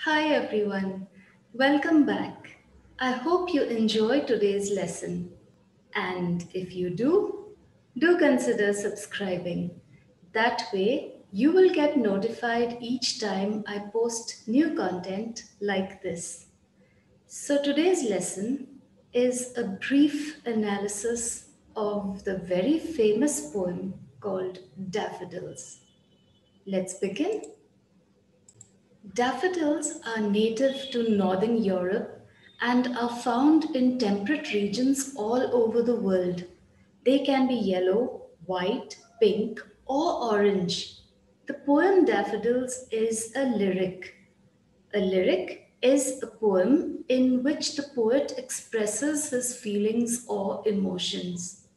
Hi everyone, welcome back. I hope you enjoy today's lesson. And if you do consider subscribing. That way, you will get notified each time I post new content like this. So today's lesson is a brief analysis of the very famous poem called Daffodils. Let's begin. Daffodils are native to northern Europe and are found in temperate regions all over the world. They can be yellow, white, pink, or orange. The poem Daffodils is a lyric. A lyric is a poem in which the poet expresses his feelings or emotions.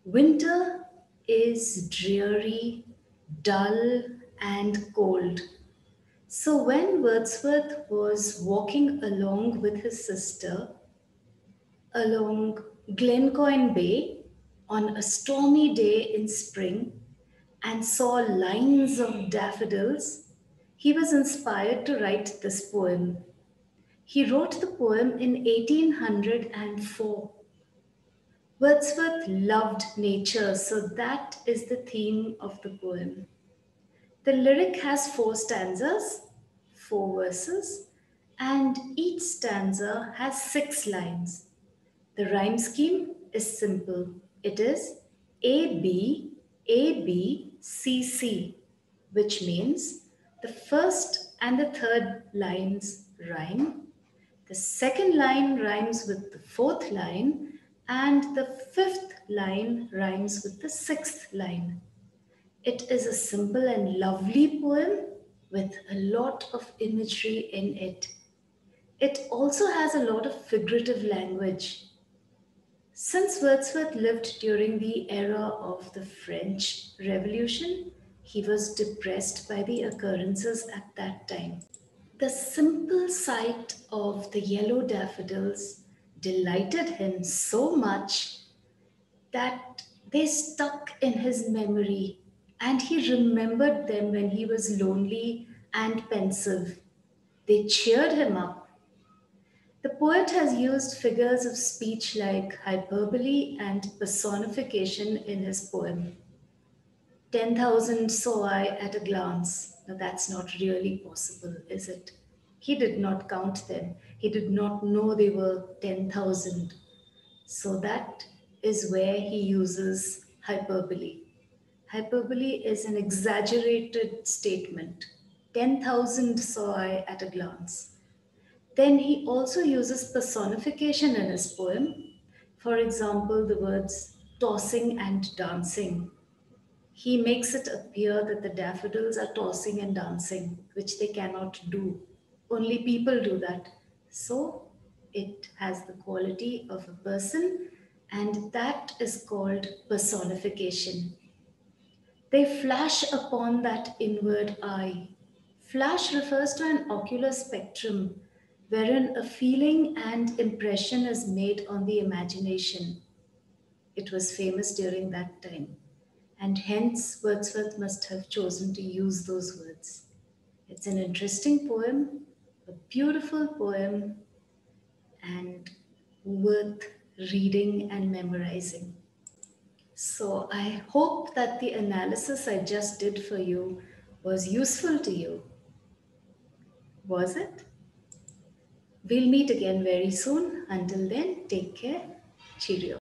Winter is dreary, dull, and cold. So when Wordsworth was walking along with his sister along Glencoyne Bay on a stormy day in spring and saw lines of daffodils, he was inspired to write this poem. He wrote the poem in 1804. Wordsworth loved nature, so that is the theme of the poem. The lyric has four stanzas, four verses, and each stanza has six lines. The rhyme scheme is simple. It is A B A B C C, which means the first and the third lines rhyme, the second line rhymes with the fourth line, and the fifth line rhymes with the sixth line. It is a simple and lovely poem with a lot of imagery in it. It also has a lot of figurative language. Since Wordsworth lived during the era of the French Revolution, he was depressed by the occurrences at that time. The simple sight of the yellow daffodils delighted him so much that they stuck in his memory and he remembered them when he was lonely and pensive. They cheered him up. The poet has used figures of speech like hyperbole and personification in his poem. 10,000 saw I at a glance. Now that's not really possible, is it? He did not count them. He did not know they were 10,000. So that is where he uses hyperbole. Hyperbole is an exaggerated statement. 10,000 saw I at a glance. Then he also uses personification in his poem. For example, the words tossing and dancing. He makes it appear that the daffodils are tossing and dancing, which they cannot do. Only people do that. So it has the quality of a person, and that is called personification. They flash upon that inward eye. Flash refers to an ocular spectrum wherein a feeling and impression is made on the imagination. It was famous during that time, and hence Wordsworth must have chosen to use those words. It's an interesting poem, a beautiful poem, and worth reading and memorizing. So I hope that the analysis I just did for you was useful to you. Was it? We'll meet again very soon. Until then, take care. Cheerio.